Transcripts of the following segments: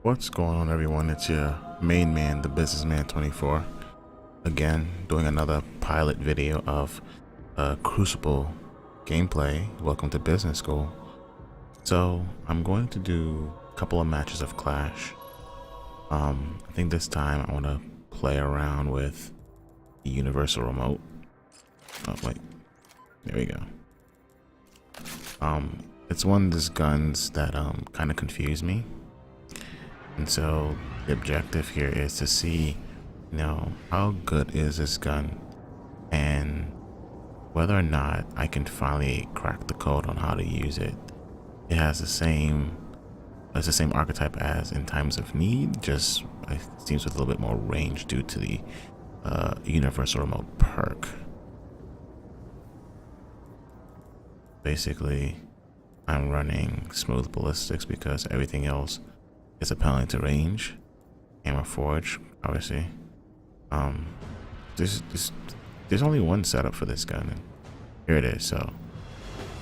What's going on, everyone? It's your main man, the businessman 24, again doing another pilot video of Crucible gameplay. Welcome to business school. So I'm going to do a couple of matches of Clash. I think this time I want to play around with the universal remote. Oh wait, there we go. It's one of these guns that kind of confused me. And so the objective here is to see, how good is this gun and whether or not I can finally crack the code on how to use it. It has the same archetype as in times of need, just it seems with a little bit more range due to the universal remote perk. Basically, I'm running smooth ballistics because everything else is appelling to range. Hammer forge, obviously. There's only one setup for this gun, and here it is. So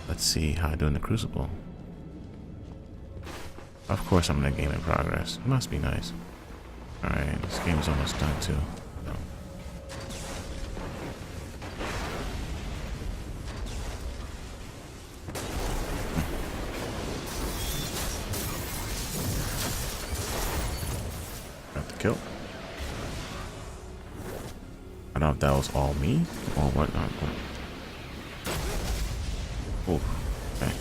let's see how I do in the Crucible. Of course, I'm in a game in progress. It must be nice. All right, this game is almost done too. So. Kill. I don't know if that was all me or whatnot. Oh, okay.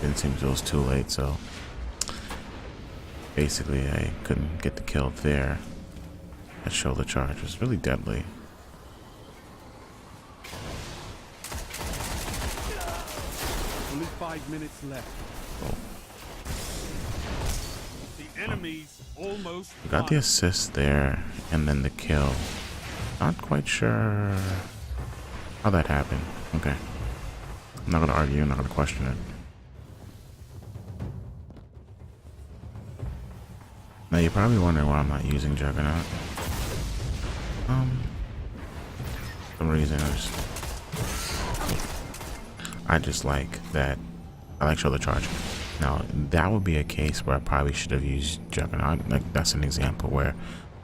Didn't seem it was too late, so basically I couldn't get the kill there. That shoulder charge was really deadly. Only 5 minutes left. Oh. Enemies almost Got the assist there and then the kill. Not quite sure how that happened. Okay. I'm not gonna argue, I'm not gonna question it. Now you're probably wondering why I'm not using Juggernaut. For some reason I just like that. I like shoulder charge. Now, that would be a case where I probably should have used Juggernaut. Like, that's an example where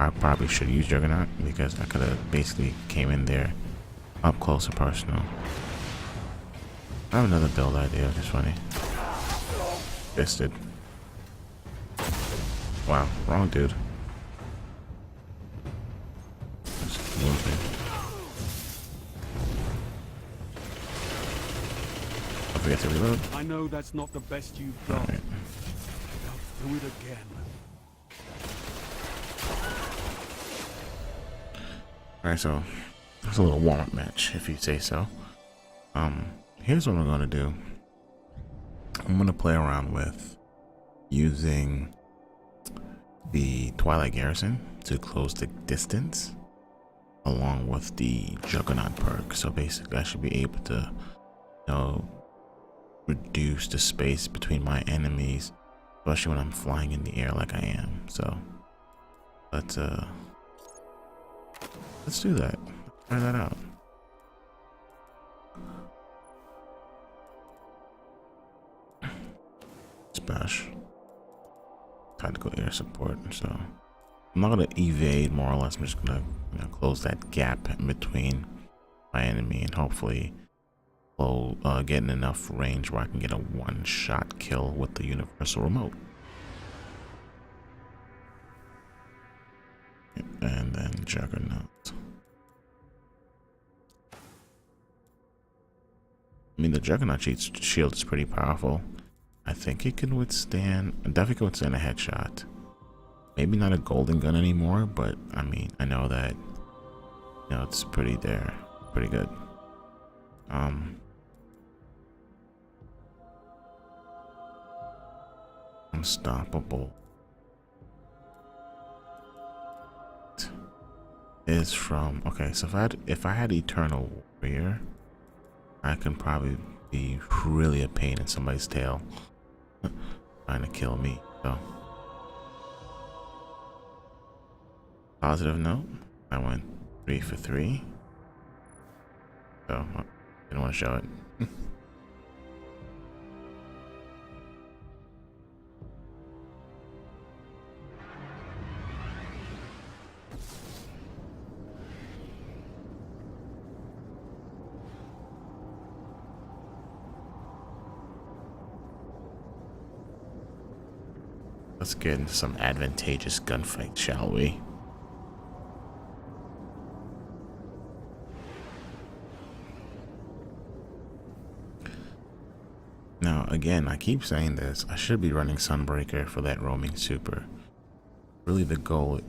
I probably should use Juggernaut because I could have basically came in there up close and personal. I have another build idea, which is funny. Fisted. Wow, wrong dude. Just moving. Don't forget to reload. I know that's not the best you've got. Right. I'll do it again. Alright, so it's a little warm-up match, if you say so. Here's what I'm gonna do. I'm gonna play around with using the Twilight Garrison to close the distance along with the Juggernaut perk. So basically I should be able to, reduce the space between my enemies, especially when I'm flying in the air like I am. So let's do that. Try that out. Smash. Tactical air support. So I'm not gonna evade, more or less. I'm just gonna close that gap in between my enemy and hopefully getting enough range where I can get a one-shot kill with the universal remote. And then Juggernaut. I mean, the Juggernaut shield is pretty powerful. I think it can withstand, definitely can withstand a headshot. Maybe not a golden gun anymore, but I mean, I know that, it's pretty good. Unstoppable is from, okay, so if I had Eternal Warrior, I can probably be really a pain in somebody's tail trying to kill me. So positive note, I went 3 for 3, so I didn't want to show it. Let's get into some advantageous gunfight, shall we? Now, again, I keep saying this. I should be running Sunbreaker for that roaming super. Really, the goal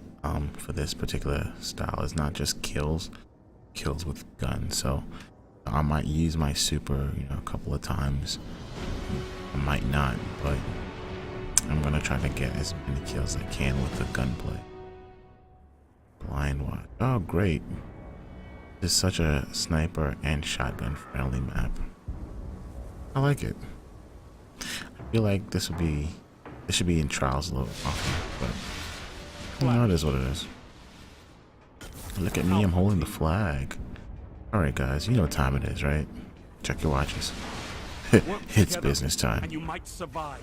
for this particular style is not just kills with guns. So I might use my super, a couple of times. I might not, but I'm gonna try to get as many kills as I can with the gunplay. Blind watch. Oh, great! This is such a sniper and shotgun friendly map. I like it. I feel like this should be in trials a little often, but it is what it is. Look at me, I'm holding the flag. Alright guys, you know what time it is, right? Check your watches. It's business time. And you might survive.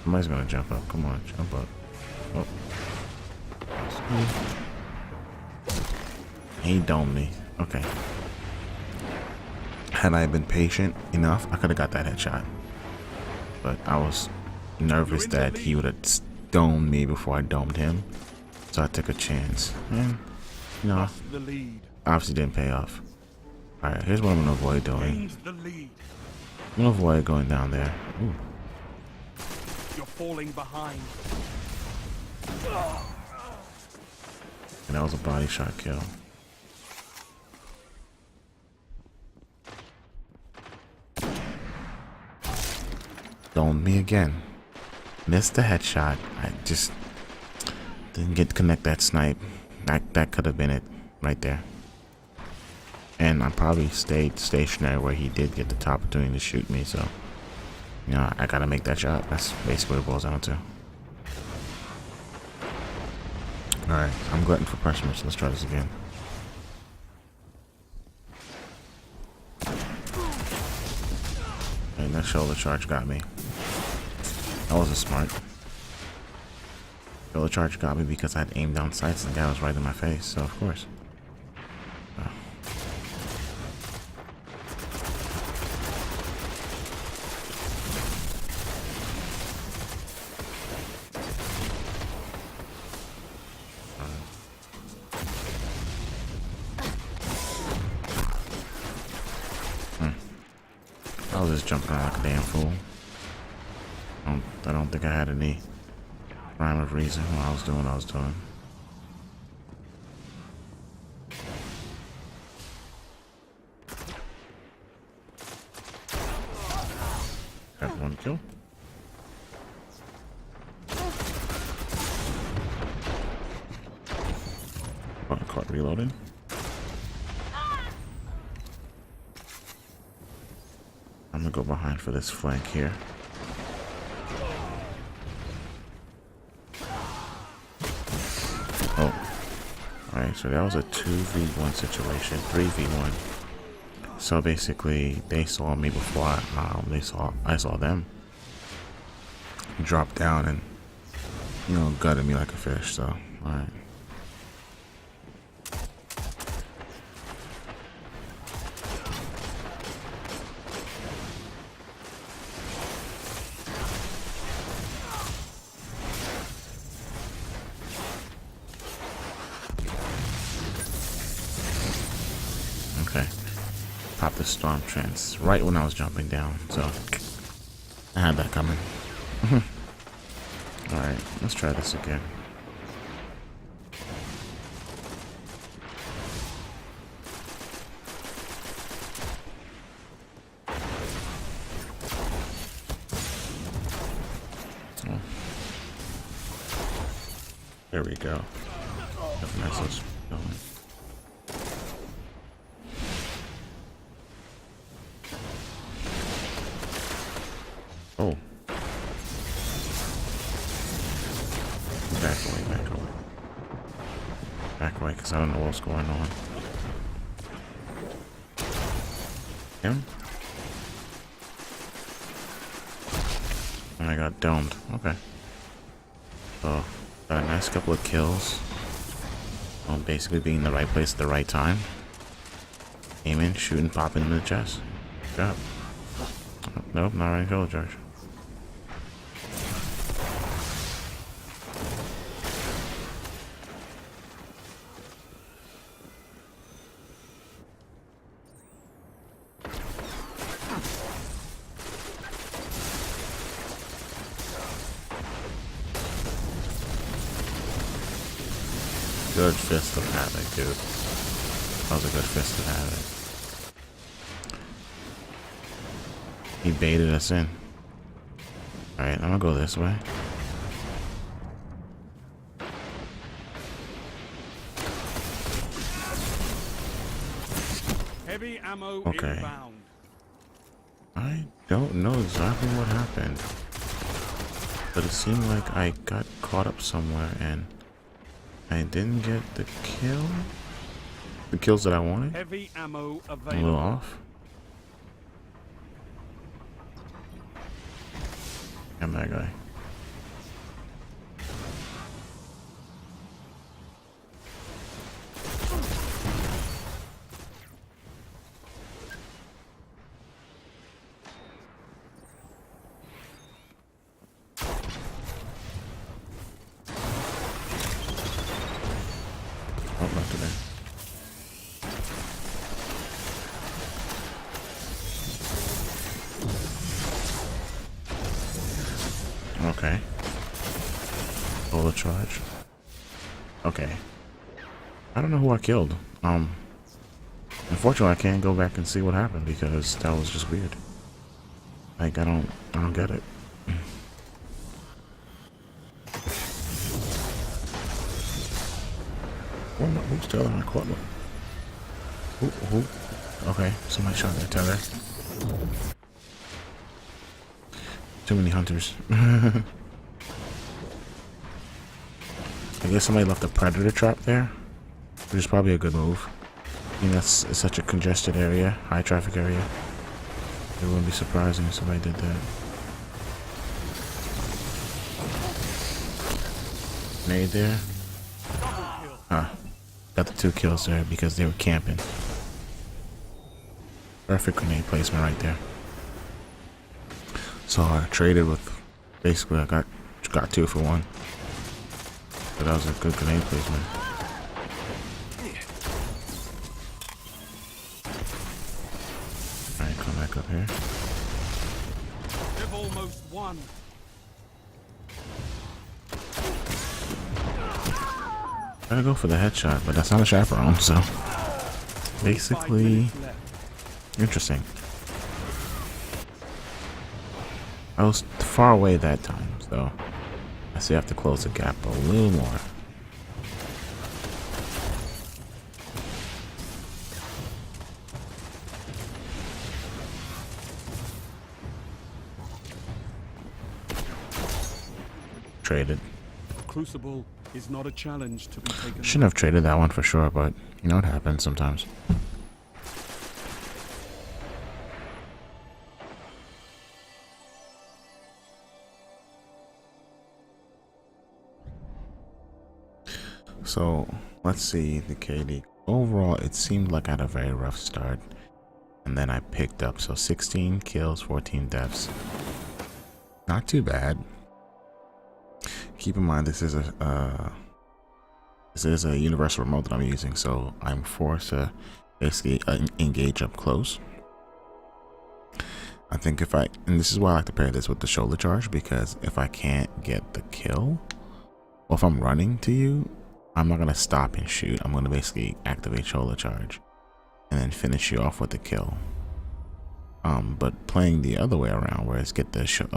Somebody's gonna jump up. Come on, jump up. Oh. He domed me. Okay. Had I been patient enough, I could have got that headshot. But I was nervous that he would have domed me before I domed him. So I took a chance. And, obviously didn't pay off. Alright, here's what I'm going to avoid doing. I'm going to avoid going down there. Ooh. You're falling behind. And that was a body shot kill. Domed me again. Missed the headshot. I just didn't get to connect that snipe. That could have been it right there. And I probably stayed stationary where he did get the opportunity to shoot me, so I gotta make that shot. That's basically what it boils down to. Alright, I'm glutton for punishment, so let's try this again. And that shoulder charge got me. That wasn't smart. Shoulder charge got me because I'd aimed down sights and the guy was right in my face, so of course. I was just jumping around like a damn fool. I don't think I had any rhyme of reason when I was doing what I was doing. Got one kill. Oh, I caught reloading. I'm gonna go behind for this flank here. Oh, alright, so that was a 2v1 situation, 3v1. So basically, they saw me before I saw them. Drop down and, gutted me like a fish, so, alright. Okay. Pop the storm trance right when I was jumping down, so I had that coming. Alright, let's try this again. Oh. There we go. Got the message going. Oh. Back away, back away. Back away, because I don't know what's going on. Him? And I got domed. Okay. So, got a nice couple of kills. Basically being in the right place at the right time. Aiming, shooting, popping in the chest. Good job. Nope, not running shoulder charge. Good fist of havoc, dude. That was a good fist of havoc. He baited us in. Alright, I'm gonna go this way. Heavy ammo Okay. inbound. I don't know exactly what happened, but it seemed like I got caught up somewhere and I didn't get the kill. The kills that I wanted. Heavy ammo A available. little off. I'm that guy. Oh, not today. Okay. Solar charge. Okay. I don't know who I killed. Unfortunately I can't go back and see what happened because that was just weird. Like I don't get it. Who's telling my equipment? Who? Okay, somebody shot their tether. Too many hunters. I guess somebody left a predator trap there, which is probably a good move. I mean, that's it's such a congested area, high traffic area. It wouldn't be surprising if somebody did that. Nade there. Huh. Got the 2 kills there because they were camping. Perfect grenade placement right there. So I traded with, basically I got 2 for 1. But that was a good grenade placement. Alright, come back up here. They've almost won. Gotta go for the headshot, but that's not a chaperone, so basically 5 minutes left. interesting. I was far away that time, so I see I have to close the gap a little more. Traded. Crucible is not a challenge to be taken. Shouldn't have traded that one for sure, but you know what happens sometimes. So let's see the KD. Overall, it seemed like I had a very rough start, and then I picked up. So 16 kills, 14 deaths. Not too bad. Keep in mind this is a universal remote that I'm using, so I'm forced to basically engage up close. I think and this is why I like to pair this with the shoulder charge, because if I can't get the kill, or if I'm running to you, I'm not gonna stop and shoot. I'm gonna basically activate shoulder charge and then finish you off with the kill. But playing the other way around, where it's get the shot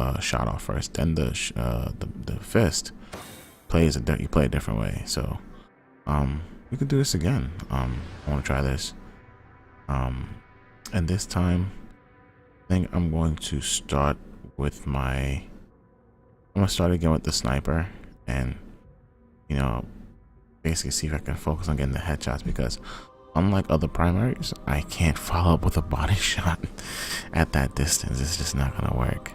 off first, then the fist, you play a different way. So we could do this again. I want to try this. And this time, I think I'm going to start with I'm gonna start again with the sniper, and you know, basically see if I can focus on getting the headshots, because unlike other primaries, I can't follow up with a body shot at that distance. It's just not gonna work.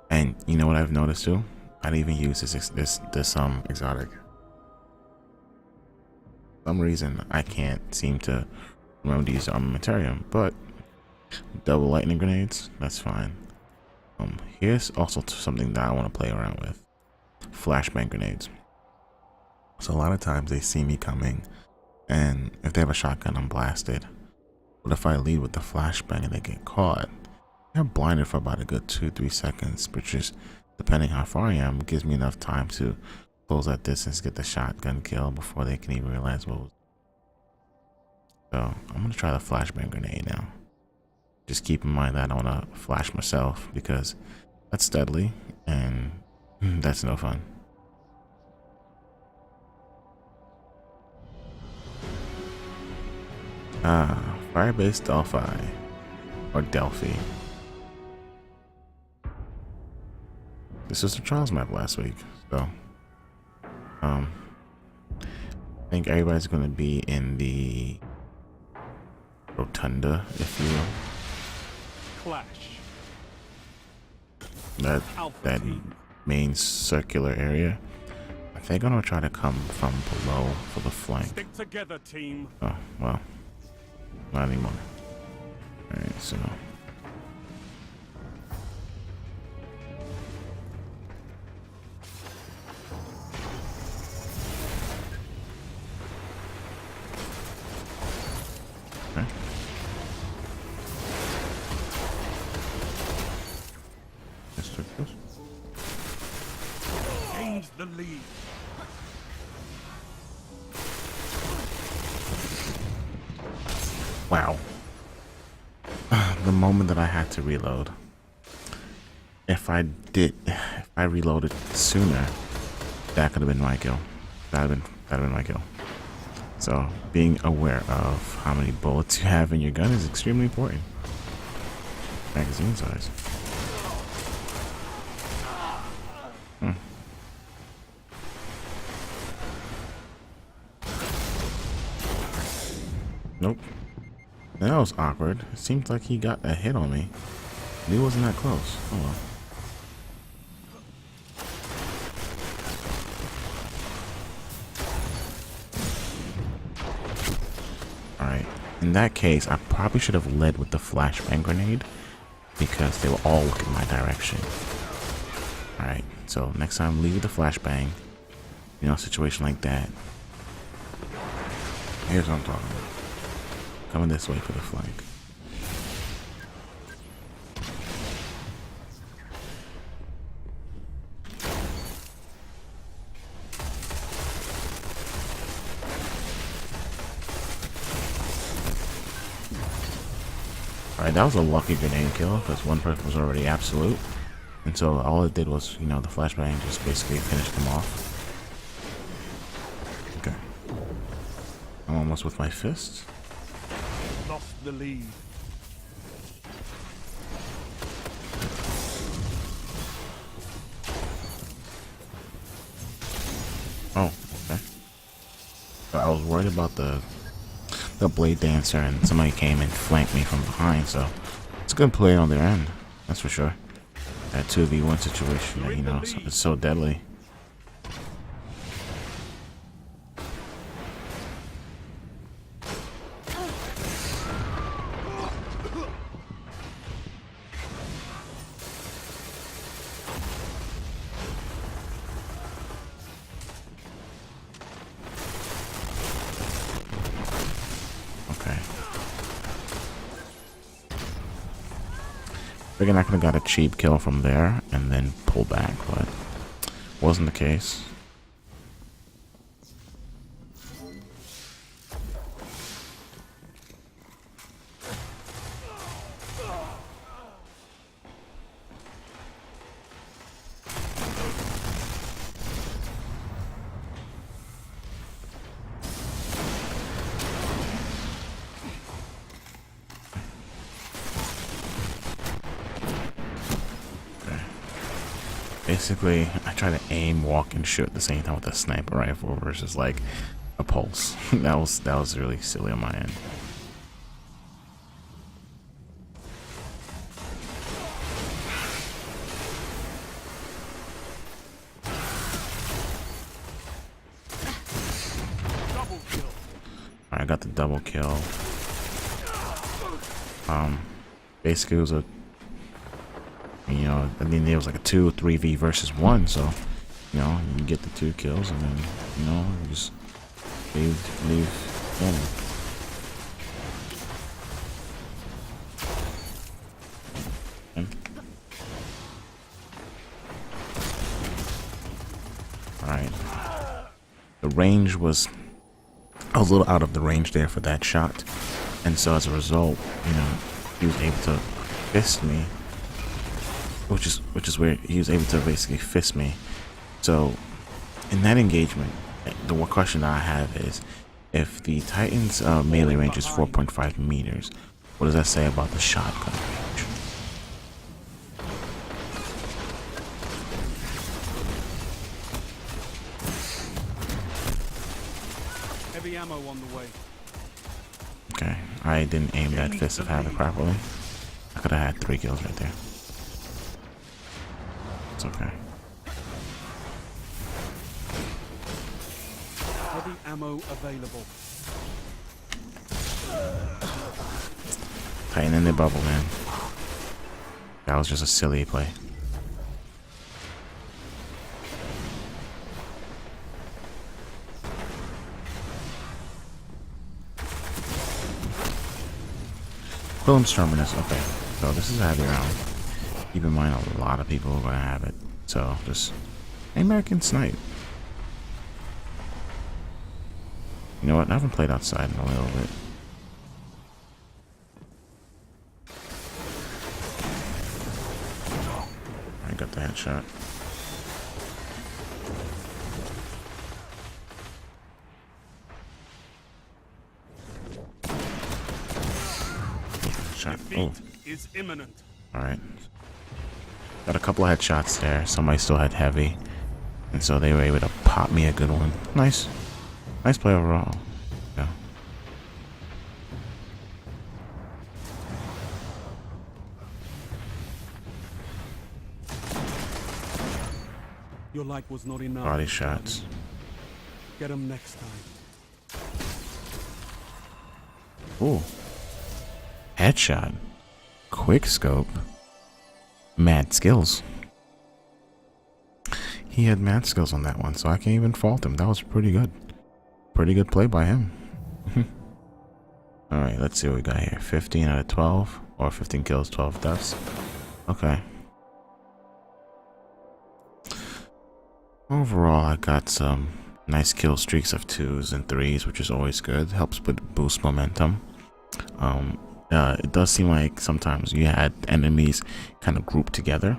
And you know what I've noticed too? I didn't even use this exotic. some reason I can't seem to remember to use armamentarium, but double lightning grenades, that's fine. Here's also something that I want to play around with. Flashbang grenades. So a lot of times they see me coming, and if they have a shotgun, I'm blasted. But if I lead with the flashbang and they get caught, they're blinded for about a good 2-3 seconds, which is, depending how far I am, gives me enough time to close that distance, get the shotgun kill before they can even realize what was. So I'm gonna try the flashbang grenade now. Just keep in mind that I wanna flash myself because that's deadly and that's no fun. Firebase Delphi or Delphi. This was the trials map last week, so I think everybody's gonna be in the rotunda, if you will. Clash. That main circular area. I think I'm gonna try to come from below for the flank. Stick together, team. Oh well, not anymore. All right, so. Gains the lead. Wow. The moment that I had to reload. If I reloaded sooner, that could have been my kill. That'd have been my kill. So being aware of how many bullets you have in your gun is extremely important. Magazine size. Nope. That was awkward. It seemed like he got a hit on me. He wasn't that close. Oh well. Alright. In that case, I probably should have led with the flashbang grenade because they were all looking my direction. Alright. So next time, leave with the flashbang. You know, a situation like that. Here's what I'm talking about. Coming this way for the flank. Alright, that was a lucky grenade kill because one person was already absolute. And so all it did was, you know, the flashbang just basically finished them off. Okay. I'm almost with my fist. Lost the lead. Oh, okay. So I was worried about the blade dancer and somebody came and flanked me from behind, so it's a good play on their end, that's for sure. That 2v1 situation, you know, it's so deadly. Figured I could have got a cheap kill from there and then pull back, but wasn't the case. Basically, I try to aim, walk, and shoot at the same time with a sniper rifle versus like a pulse. that was really silly on my end. Double kill. got the double kill. Basically it was a, you know, I mean, it was like a 2-3v versus 1, so, you know, you get the 2 kills and then, you know, you just leave in. Alright. The range was, I was a little out of the range there for that shot. And so as a result, you know, he was able to fist me. Which is where he was able to basically fist me. So in that engagement, the one question that I have is, if the Titan's melee range is 4.5 meters, what does that say about the shotgun range? Heavy ammo on the way. Okay, I didn't aim that Fist of Havoc properly. I could have had 3 kills right there. It's okay. Heavy ammo available. Titan in the bubble, man. That was just a silly play. Quillem's Terminus, okay. So this is a heavy round. Keep in mind a lot of people are going to have it. So just American Snipe. You know what? I haven't played outside in a little bit. I got the headshot. Oh, is imminent. all right. Got a couple of headshots there. Somebody still had heavy, and so they were able to pop me a good one. Nice, nice play overall. Yeah. Your light was not enough. Body shots. Get him next time. Ooh. Headshot. Quick scope. Mad skills. He had mad skills on that one, so I can't even fault him. That was pretty good. Pretty good play by him. Alright, let's see what we got here. 15 out of 12. Or 15 kills, 12 deaths. Okay. Overall, I got some nice kill streaks of 2s and 3s, which is always good. Helps boost momentum. It does seem like sometimes you had enemies kind of grouped together.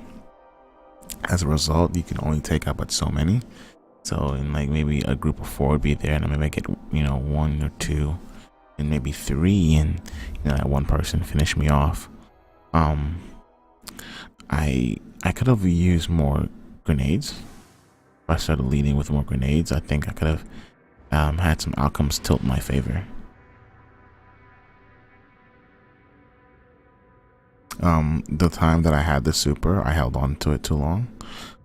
As a result, you can only take out but so many. So in like maybe a group of 4 would be there, and maybe I get, you know, 1 or 2 and maybe 3, and you know, that one person finish me off. I could have used more grenades. If I started leading with more grenades, I think I could have had some outcomes tilt in my favor. The time that I had the super, I held on to it too long.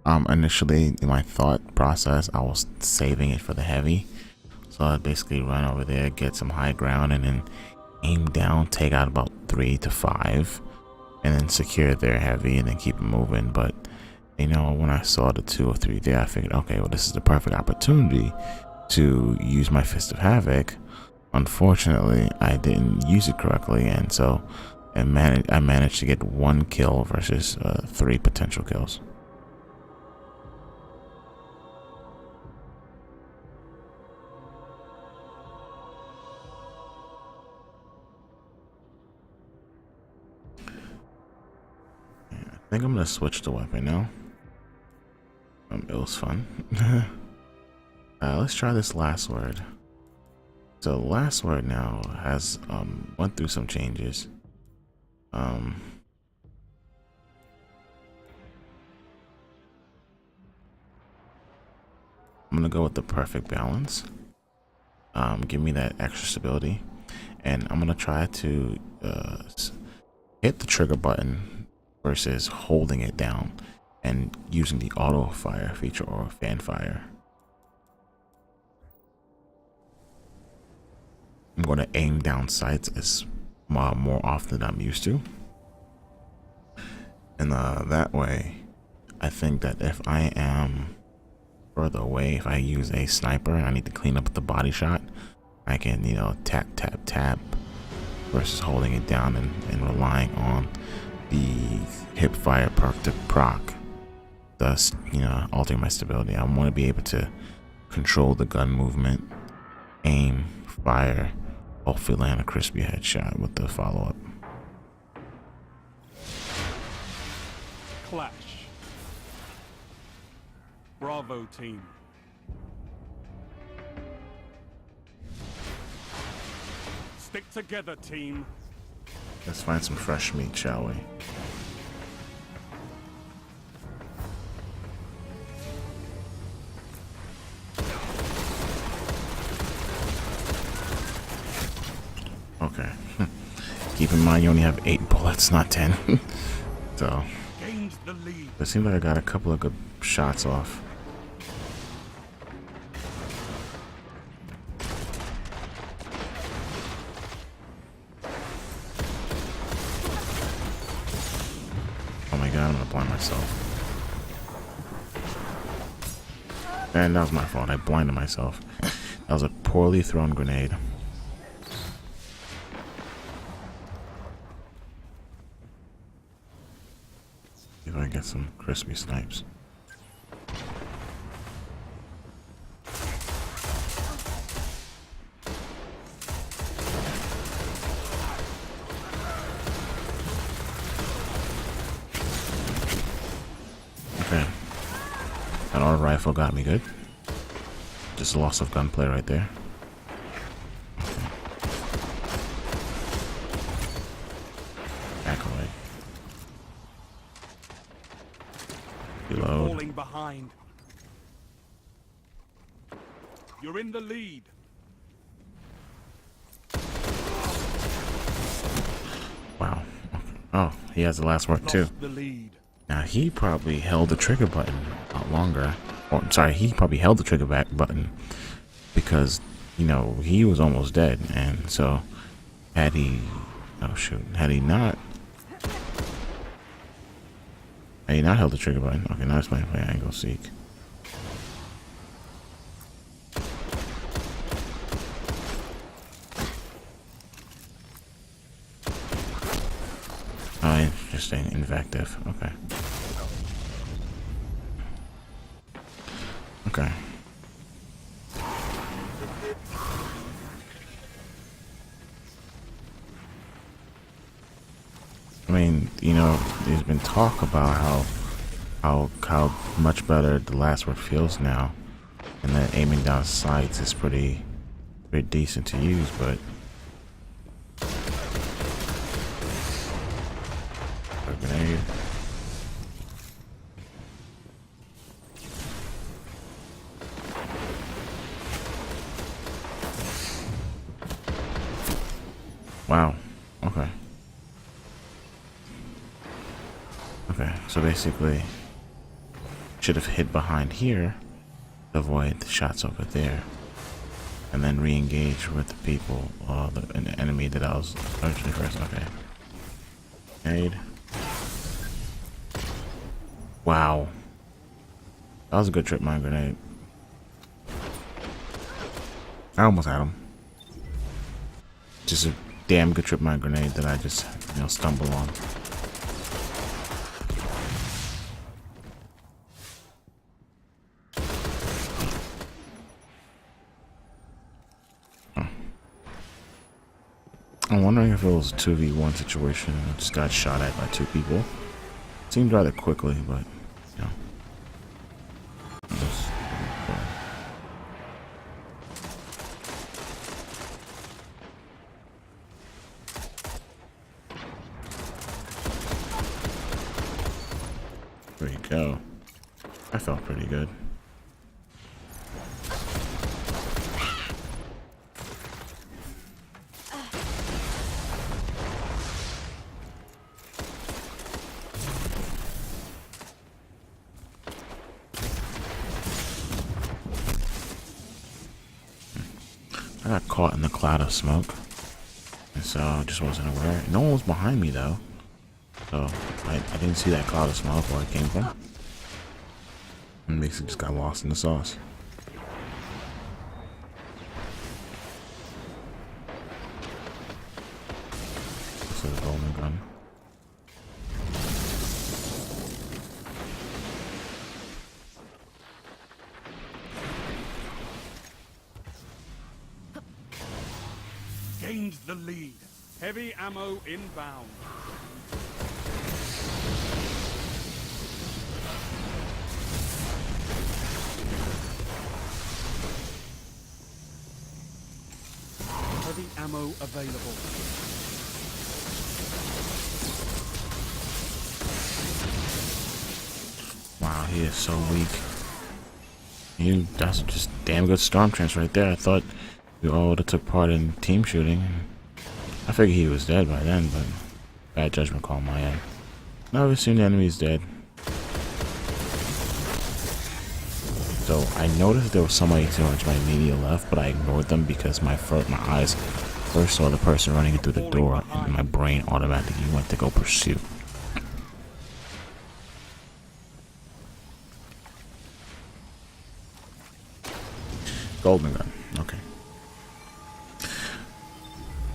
Initially, in my thought process, I was saving it for the heavy. So I'd basically run over there, get some high ground, and then aim down, take out about 3 to 5, and then secure their heavy, and then keep it moving. But, you know, when I saw the 2 or 3 there, I figured, okay, well, this is the perfect opportunity to use my Fist of Havoc. Unfortunately, I didn't use it correctly, and so I managed to get 1 kill versus 3 potential kills. I think I'm gonna switch the weapon now. It was fun. Let's try this last word. So last word now has went through some changes. I'm gonna go with the perfect balance. Give me that extra stability, and I'm gonna try to hit the trigger button versus holding it down and using the auto fire feature or fan fire. I'm going to aim down sights as more often than I'm used to. And that way, I think that if I am further away, if I use a sniper and I need to clean up the body shot, I can, you know, tap, tap, tap versus holding it down and relying on the hip fire perk to proc, thus, you know, altering my stability. I want to be able to control the gun movement, aim, fire, hopefully land a crispy headshot with the follow-up. Clash. Bravo team. Stick together, team. Let's find some fresh meat, shall we? Okay. Keep in mind you only have 8 bullets, not 10. So Gained the lead. it seems like I got a couple of good shots off. Oh my god, I'm gonna blind myself. And that was my fault. I blinded myself. That was a poorly thrown grenade. See if I can get some crispy snipes. Okay. That auto rifle got me good. Just a loss of gunplay right there. Okay. Back away. Reload. Falling behind. You're in the lead. Wow. Oh, he has the last word too. Lost the lead. Now he probably held the trigger button a lot longer. Or sorry, he probably held the trigger back button because, you know, he was almost dead, and so had he, oh shoot, had he not held the trigger button. Okay, now it's playing angle seek. Oh, interesting. Invective. Okay. Okay. I mean, you know, there's been talk about how much better the last word feels now, and that aiming down sights is pretty decent to use, but a grenade. Wow. Okay. Okay, so basically should have hid behind here to avoid the shots over there, and then re-engage with the people, an enemy that I was originally first. Okay. Grenade. Wow. That was a good trip mine grenade. I almost had him. Just a damn good trip mine grenade that I just, you know, stumble on. I'm wondering if it was a 2v1 situation and I just got shot at by 2 people. Seemed rather quickly, but, you know. There you go. I felt pretty good. I got caught in the cloud of smoke. And so I just wasn't aware. No one was behind me though. So I didn't see that cloud of smoke where it came from. And basically just got lost in the sauce. This is a golden gun. Gained the lead. Heavy ammo inbound. Heavy ammo available. Wow, he is so weak. That's just damn good storm trance right there. I thought we all would have took part in team shooting. I figured he was dead by then, but bad judgment call on my end. Now we assume the enemy's dead. So I noticed there was somebody to my immediate left, but I ignored them because my eyes first saw the person running through the door, and my brain automatically went to go pursue. Golden gun. Okay.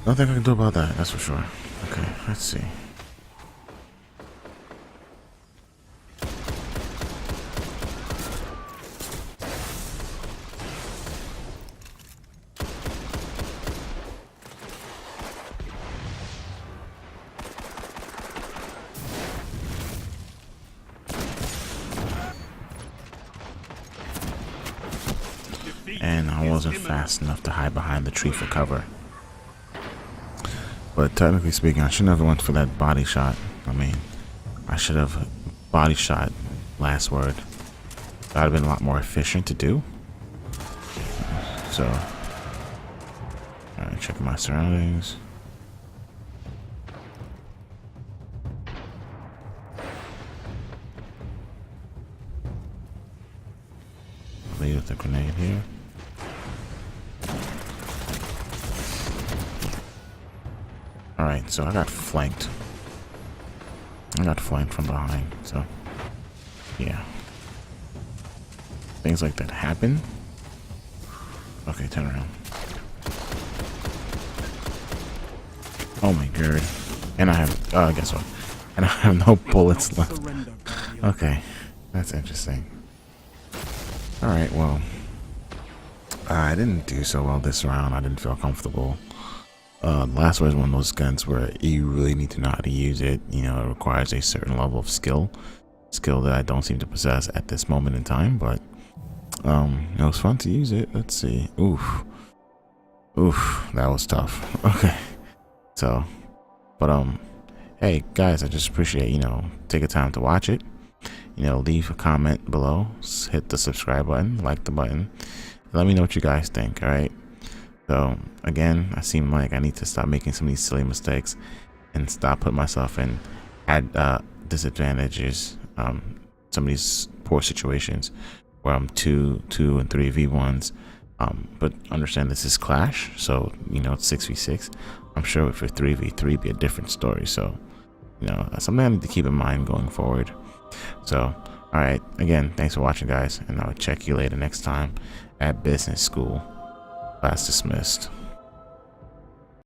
Nothing I can do about that, that's for sure. Okay, let's see. And I wasn't fast enough to hide behind the tree for cover. But technically speaking, I shouldn't have went for that body shot. I mean, I should have body shot last word. That would have been a lot more efficient to do. So, alright, check my surroundings. Lead with the grenade here. Alright, so I got flanked. I got flanked from behind, so yeah. Things like that happen. Okay, turn around. Oh my god. And I have, guess what? And I have no bullets left. Okay, that's interesting. Alright, well, I didn't do so well this round. I didn't feel comfortable. Last one is one of those guns where you really need to know how to use it. You know, it requires a certain level of skill that I don't seem to possess at this moment in time, but it was fun to use it. Let's see. Oof, that was tough. Okay, so, but hey guys, I just appreciate, you know, take a time to watch it. You know, leave a comment below, hit the subscribe button, like the button, let me know what you guys think. All right, so again, I seem like I need to stop making some of these silly mistakes and stop putting myself in disadvantages, some of these poor situations where I'm 2 and 3v1s. But understand this is Clash, so you know it's 6v6. I'm sure if it's 3v3 it'd be a different story. So you know, that's something I need to keep in mind going forward. So alright, again, thanks for watching guys, and I'll check you later next time at business school. Class dismissed.